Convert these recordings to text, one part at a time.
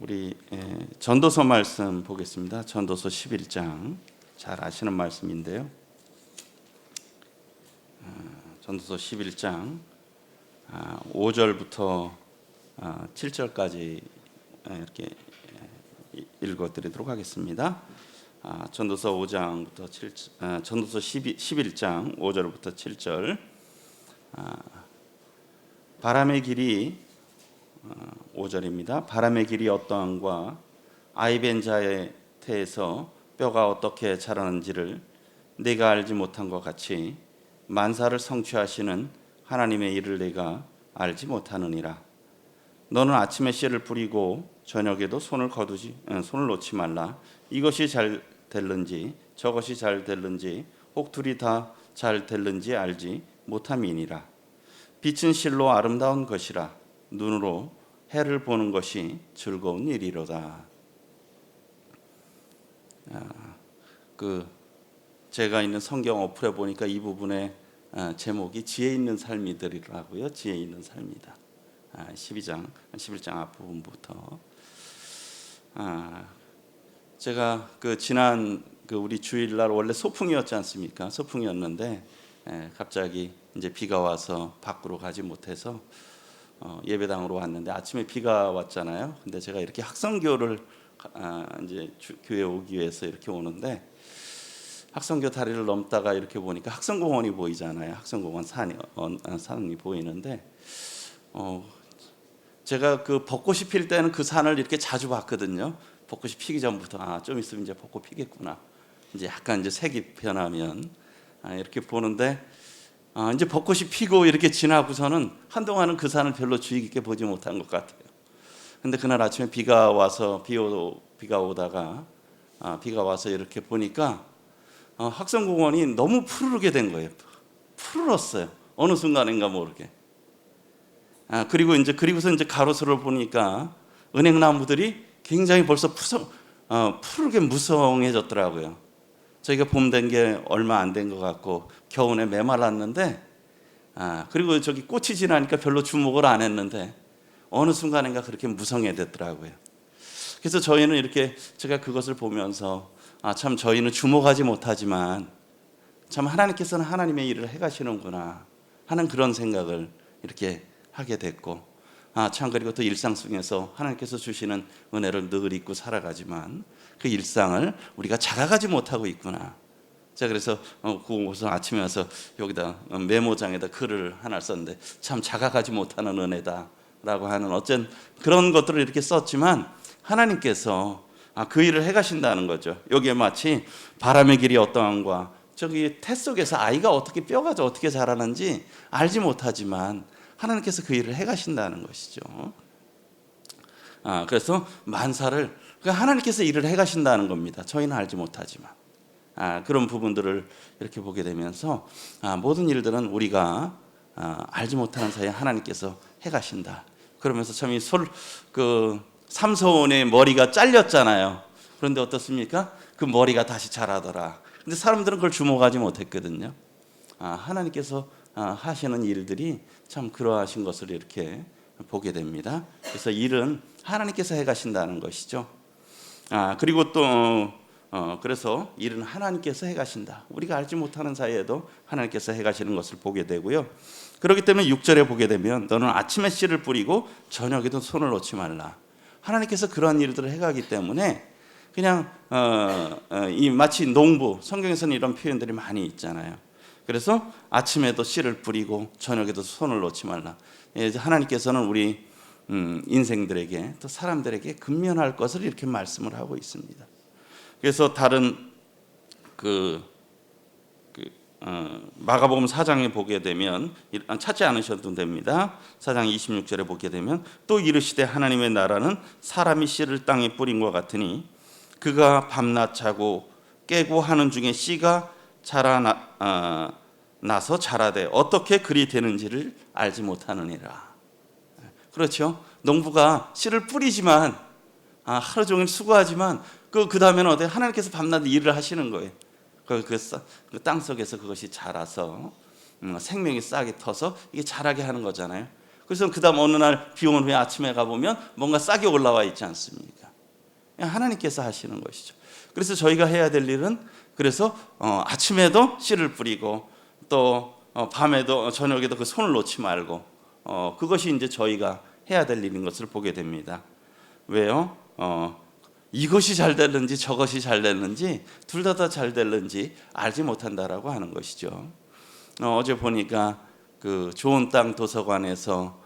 우리 전도서 말씀 보겠습니다. 전도서 11장 잘 아시는 말씀인데요. 전도서 11장 5절부터 7절까지 이렇게 읽어드리도록 하겠습니다. 전도서 5장부터 7, 전도서 11장 5절부터 7절. 바람의 길이 5절입니다. 바람의 길이 어떠함과 아이벤 자의 태에서 뼈가 어떻게 자라는지를 내가 알지 못한 것 같이 만사를 성취하시는 하나님의 일을 내가 알지 못하느니라. 너는 아침에 씨를 뿌리고 저녁에도 손을 놓지 말라. 이것이 잘 될는지 저것이 잘 될는지 혹 둘이 다 잘 될는지 알지 못함이니라. 빛은 실로 아름다운 것이라. 눈으로 해를 보는 것이 즐거운 일이로다. 제가 있는 성경 어플에 보니까 이 부분의 제목이 지혜 있는 삶이더라고요. 지혜 있는 삶이다. 11장 앞부분부터. 제가 지난 우리 주일날 원래 소풍이었지 않습니까? 소풍이었는데 갑자기 이제 비가 와서 밖으로 가지 못해서 예배당으로 왔는데 아침에 비가 왔잖아요. 근데 제가 이렇게 학성교를 이제 교회에 오기 위해서 이렇게 오는데 학성교 다리를 넘다가 이렇게 보니까 학성공원이 보이잖아요. 학성공원 산이 보이는데 제가 벚꽃이 필 때는 그 산을 이렇게 자주 봤거든요. 벚꽃이 피기 전부터 좀 있으면 이제 벚꽃 피겠구나. 이제 약간 이제 색이 변하면 이렇게 보는데 이제 벚꽃이 피고 이렇게 지나고서는 한동안은 그 산을 별로 주의 깊게 보지 못한 것 같아요. 근데 그날 아침에 비가 와서 비가 오다가 비가 와서 이렇게 보니까 학성공원이 너무 푸르게 된 거예요. 푸르렀어요. 어느 순간인가 모르게. 그리고서 이제 가로수를 보니까 은행나무들이 굉장히 벌써 푸르게 무성해졌더라고요. 저희가 봄 된 게 얼마 안 된 것 같고 겨우내 메말랐는데 그리고 저기 꽃이 지나니까 별로 주목을 안 했는데 어느 순간인가 그렇게 무성해졌더라고요. 그래서 저희는 이렇게 제가 그것을 보면서 참 저희는 주목하지 못하지만 참 하나님께서는 하나님의 일을 해가시는구나 하는 그런 생각을 이렇게 하게 됐고 참 그리고 또 일상 속에서 하나님께서 주시는 은혜를 늘 잊고 살아가지만 그 일상을 우리가 자각하지 못하고 있구나. 제가 그래서 그것을 아침에 와서 여기다 메모장에다 글을 하나 썼는데 참 자각하지 못하는 은혜다라고 하는 어쩐 그런 것들을 이렇게 썼지만 하나님께서 그 일을 해가신다는 거죠. 여기에 마치 바람의 길이 어떠함과 저기 태 속에서 아이가 뼈가 어떻게 자라는지 알지 못하지만 하나님께서 그 일을 해가신다는 것이죠. 그래서 만사를 하나님께서 일을 해가신다는 겁니다. 저희는 알지 못하지만 그런 부분들을 이렇게 보게 되면서 모든 일들은 우리가 알지 못하는 사이에 하나님께서 해가신다. 그러면서 참 삼손의 머리가 잘렸잖아요. 그런데 어떻습니까? 그 머리가 다시 자라더라. 근데 사람들은 그걸 주목하지 못했거든요. 하나님께서 하시는 일들이 참 그러하신 것을 이렇게 보게 됩니다. 그래서 일은 하나님께서 해가신다는 것이죠. 그리고 또 그래서 일은 하나님께서 해가신다. 우리가 알지 못하는 사이에도 하나님께서 해가시는 것을 보게 되고요. 그렇기 때문에 6절에 보게 되면 너는 아침에 씨를 뿌리고 저녁에도 손을 놓지 말라. 하나님께서 그러한 일들을 해가기 때문에 그냥 이 마치 농부, 성경에서는 이런 표현들이 많이 있잖아요. 그래서 아침에도 씨를 뿌리고 저녁에도 손을 놓지 말라. 하나님께서는 우리 인생들에게 또 사람들에게 근면할 것을 이렇게 말씀을 하고 있습니다. 그래서 다른 마가복음 4장에 보게 되면 찾지 않으셔도 됩니다. 4장 26절에 보게 되면 또 이르시되 하나님의 나라는 사람이 씨를 땅에 뿌린 것 같으니 그가 밤낮 자고 깨고 하는 중에 씨가 나서 자라되 어떻게 그리 되는지를 알지 못하느니라. 그렇죠. 농부가 씨를 뿌리지만 하루 종일 수고하지만 그 다음에는 어때? 하나님께서 밤낮 일을 하시는 거예요. 그 땅 속에서 그것이 자라서 생명이 싹이 터서 이게 자라게 하는 거잖아요. 그래서 그 다음 어느 날 비 온 후에 아침에 가보면 뭔가 싹이 올라와 있지 않습니까? 하나님께서 하시는 것이죠. 그래서 저희가 해야 될 일은 그래서 아침에도 씨를 뿌리고 또 밤에도 저녁에도 그 손을 놓지 말고 그것이 이제 저희가 해야 될 일인 것을 보게 됩니다. 왜요? 이것이 잘 됐는지 저것이 잘 됐는지 둘 다 잘 됐는지 알지 못한다라고 하는 것이죠. 어제 보니까 그 좋은 땅 도서관에서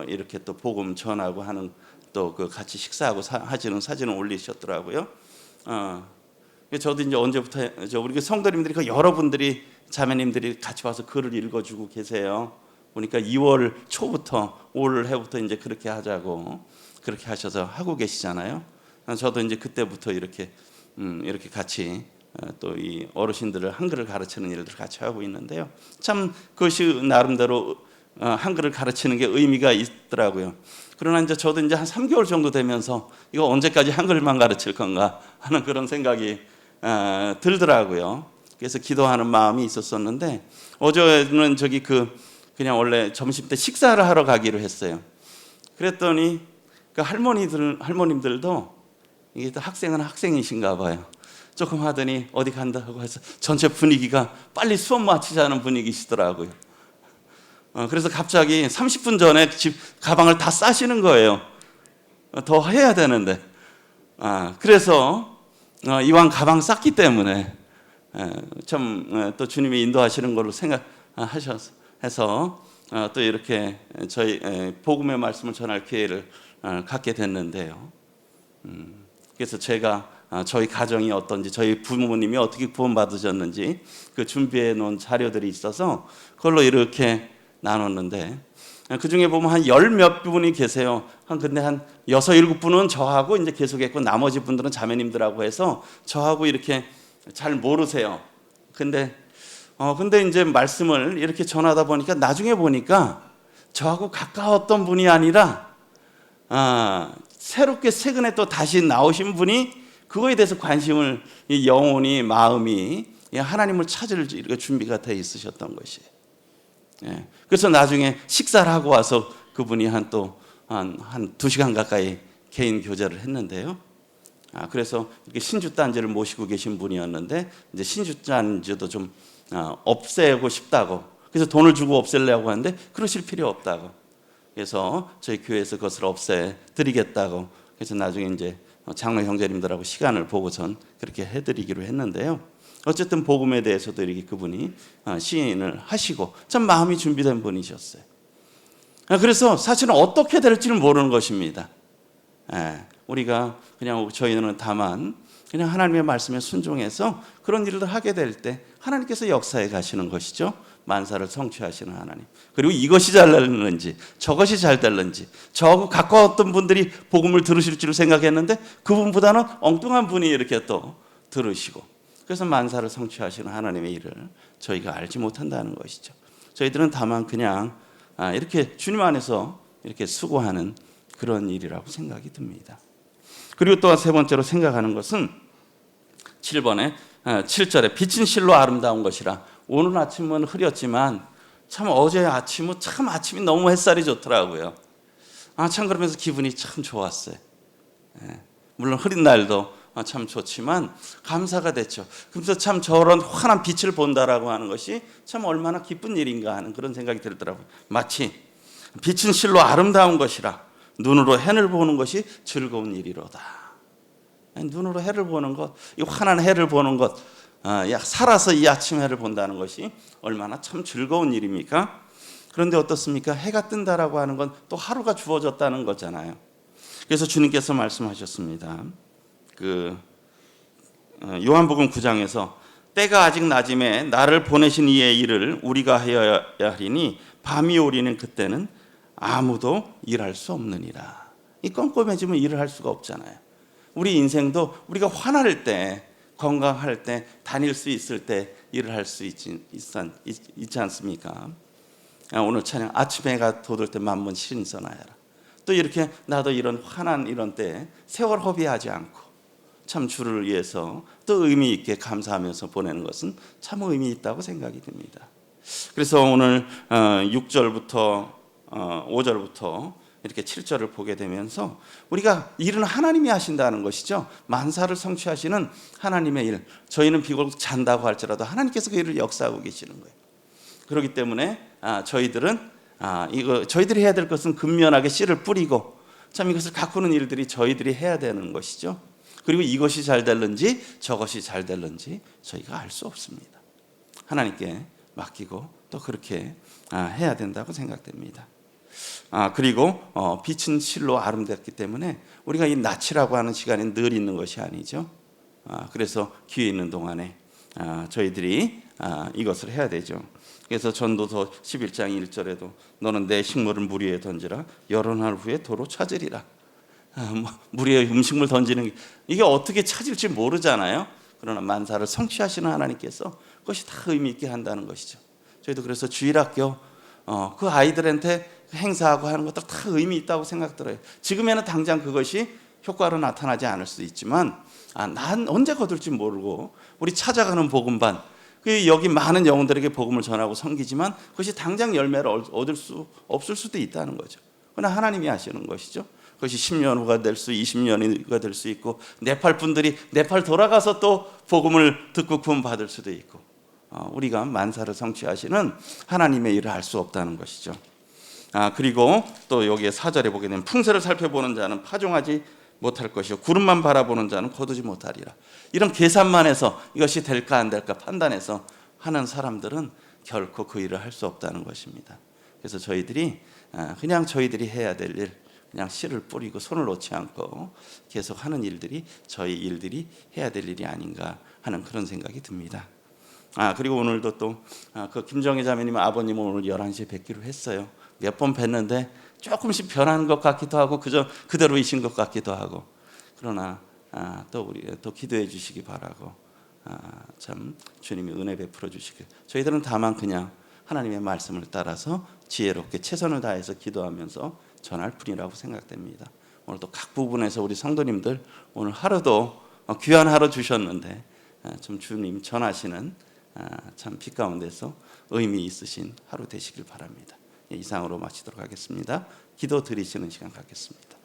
이렇게 또 복음 전하고 하는 또 그 같이 식사하고 하시는 사진을 올리셨더라고요. 저도 이제 언제부터 우리 성도님들이 그 여러분들이 자매님들이 같이 와서 글을 읽어주고 계세요. 보니까 2월 초부터 올 해부터 이제 그렇게 하자고 그렇게 하셔서 하고 계시잖아요. 저도 이제 그때부터 이렇게 같이 또 이 어르신들을 한글을 가르치는 일들을 같이 하고 있는데요. 참 그것이 나름대로 한글을 가르치는 게 의미가 있더라고요. 그러나 이제 저도 이제 한 3개월 정도 되면서 이거 언제까지 한글만 가르칠 건가 하는 그런 생각이 들더라고요. 그래서 기도하는 마음이 있었었는데 어제는 그냥 원래 점심 때 식사를 하러 가기로 했어요. 그랬더니 그 할머님들도 이게 또 학생은 학생이신가 봐요. 조금 하더니 어디 간다고 해서 전체 분위기가 빨리 수업 마치자는 분위기시더라고요. 그래서 갑자기 30분 전에 집 가방을 다 싸시는 거예요. 더 해야 되는데. 그래서 이왕 가방 쌌기 때문에 참 또 주님이 인도하시는 걸로 생각하셔서 또 이렇게 저희 복음의 말씀을 전할 기회를 갖게 됐는데요. 그래서 제가 저희 가정이 어떤지 저희 부모님이 어떻게 구원받으셨는지 그 준비해 놓은 자료들이 있어서 그걸로 이렇게 나눴는데 그 중에 보면 한 10몇 분이 계세요. 근데 한 6, 7분은 저하고 이제 계속했고 나머지 분들은 자매님들하고 해서 저하고 이렇게 잘 모르세요. 근데 이제 말씀을 이렇게 전하다 보니까 나중에 보니까 저하고 가까웠던 분이 아니라 새롭게 최근에 또 다시 나오신 분이 그거에 대해서 관심을 영혼이 마음이 하나님을 찾을 준비가 돼 있으셨던 것이에요. 그래서 나중에 식사를 하고 와서 그분이 한 2시간 가까이 개인 교제를 했는데요. 그래서 이렇게 신주단지를 모시고 계신 분이었는데 이제 신주단지도 좀 없애고 싶다고 그래서 돈을 주고 없애려고 하는데 그러실 필요 없다고 그래서 저희 교회에서 그것을 없애 드리겠다고 그래서 나중에 이제 장로 형제님들하고 시간을 보고선 그렇게 해드리기로 했는데요. 어쨌든 복음에 대해서도 이렇게 그분이 시인을 하시고 참 마음이 준비된 분이셨어요. 그래서 사실은 어떻게 될지는 모르는 것입니다. 우리가 그냥 저희는 다만 그냥 하나님의 말씀에 순종해서 그런 일을 하게 될 때 하나님께서 역사에 가시는 것이죠. 만사를 성취하시는 하나님. 그리고 이것이 잘 됐는지 저것이 잘 됐는지 저하고 가까웠던 분들이 복음을 들으실 줄 생각했는데 그분보다는 엉뚱한 분이 이렇게 또 들으시고 그래서 만사를 성취하시는 하나님의 일을 저희가 알지 못한다는 것이죠. 저희들은 다만 그냥 이렇게 주님 안에서 이렇게 수고하는 그런 일이라고 생각이 듭니다. 그리고 또 세 번째로 생각하는 것은 7절에 빛은 실로 아름다운 것이라. 오늘 아침은 흐렸지만 참 어제 아침은 참 아침이 너무 햇살이 좋더라고요. 참 그러면서 기분이 참 좋았어요. 물론 흐린 날도 참 좋지만 감사가 됐죠. 그래서 참 저런 환한 빛을 본다라고 하는 것이 참 얼마나 기쁜 일인가 하는 그런 생각이 들더라고요. 마치 빛은 실로 아름다운 것이라 눈으로 해를 보는 것이 즐거운 일이로다. 눈으로 해를 보는 것, 이 환한 해를 보는 것, 살아서 이 아침 해를 본다는 것이 얼마나 참 즐거운 일입니까? 그런데 어떻습니까? 해가 뜬다라고 하는 건 또 하루가 주어졌다는 거잖아요. 그래서 주님께서 말씀하셨습니다. 요한복음 9장에서 때가 아직 낮음에 나를 보내신 이의 일을 우리가 하여야 하리니 밤이 오리는 그때는 아무도 일할 수 없느니라. 이 껌껌해지면 일을 할 수가 없잖아요. 우리 인생도 우리가 화날 때, 건강할 때, 다닐 수 있을 때 일을 할 수 있지 않습니까? 오늘 찬양 아침 해가 돋을 때 만문 신선하여라. 또 이렇게 나도 이런 환한 이런 때 세월 허비하지 않고 참 주를 위해서 또 의미 있게 감사하면서 보내는 것은 참 의미 있다고 생각이 듭니다. 그래서 오늘 6절부터 5절부터 이렇게 7절을 보게 되면서 우리가 일은 하나님이 하신다는 것이죠. 만사를 성취하시는 하나님의 일. 저희는 비록 잔다고 할지라도 하나님께서 그 일을 역사하고 계시는 거예요. 그렇기 때문에 저희들이 해야 될 것은 근면하게 씨를 뿌리고 참 이것을 가꾸는 일들이 저희들이 해야 되는 것이죠. 그리고 이것이 잘 될는지 저것이 잘 될는지 저희가 알 수 없습니다. 하나님께 맡기고 또 그렇게 해야 된다고 생각됩니다. 그리고 빛은 실로 아름답기 때문에 우리가 이 낯이라고 하는 시간이 늘 있는 것이 아니죠. 그래서 기회 있는 동안에 저희들이 이것을 해야 되죠. 그래서 전도서 11장 1절에도 너는 내 식물을 물 위에 던지라 여러 날 후에 도로 찾으리라. 물 위에 음식물 던지는 이게 어떻게 찾을지 모르잖아요. 그러나 만사를 성취하시는 하나님께서 그것이 다 의미 있게 한다는 것이죠. 저희도 그래서 주일학교 그 아이들한테 행사하고 하는 것들 다 의미 있다고 생각들어요. 지금에는 당장 그것이 효과로 나타나지 않을 수도 있지만 난 언제 거둘지 모르고 우리 찾아가는 복음반 여기 많은 영혼들에게 복음을 전하고 섬기지만 그것이 당장 열매를 얻을 수 없을 수도 있다는 거죠. 그러나 하나님이 하시는 것이죠. 그것이 10년 후가 될 수, 20년 후가 될 수 있고 네팔 분들이 네팔 돌아가서 또 복음을 듣고 구원 받을 수도 있고 우리가 만사를 성취하시는 하나님의 일을 알 수 없다는 것이죠. 그리고 또 여기에 4절에 보게 되면 풍세를 살펴보는 자는 파종하지 못할 것이요 구름만 바라보는 자는 거두지 못하리라. 이런 계산만 해서 이것이 될까 안 될까 판단해서 하는 사람들은 결코 그 일을 할 수 없다는 것입니다. 그래서 저희들이 그냥 저희들이 해야 될 일, 그냥 씨를 뿌리고 손을 놓지 않고 계속 하는 일들이 저희 일들이 해야 될 일이 아닌가 하는 그런 생각이 듭니다. 그리고 오늘도 또 그 김정희 자매님 아버님은 오늘 11시에 뵙기로 했어요. 몇 번 뵀는데 조금씩 변한 것 같기도 하고 그대로이신 것 같기도 하고 그러나 또 우리 또 기도해 주시기 바라고 참 주님이 은혜 베풀어 주시길 저희들은 다만 그냥 하나님의 말씀을 따라서 지혜롭게 최선을 다해서 기도하면서 전할 뿐이라고 생각됩니다. 오늘 또 각 부분에서 우리 성도님들 오늘 하루도 귀한 하루 주셨는데 좀 주님 전하시는 참 빛 가운데서 의미 있으신 하루 되시길 바랍니다. 이상으로 마치도록 하겠습니다. 기도 드리시는 시간 갖겠습니다.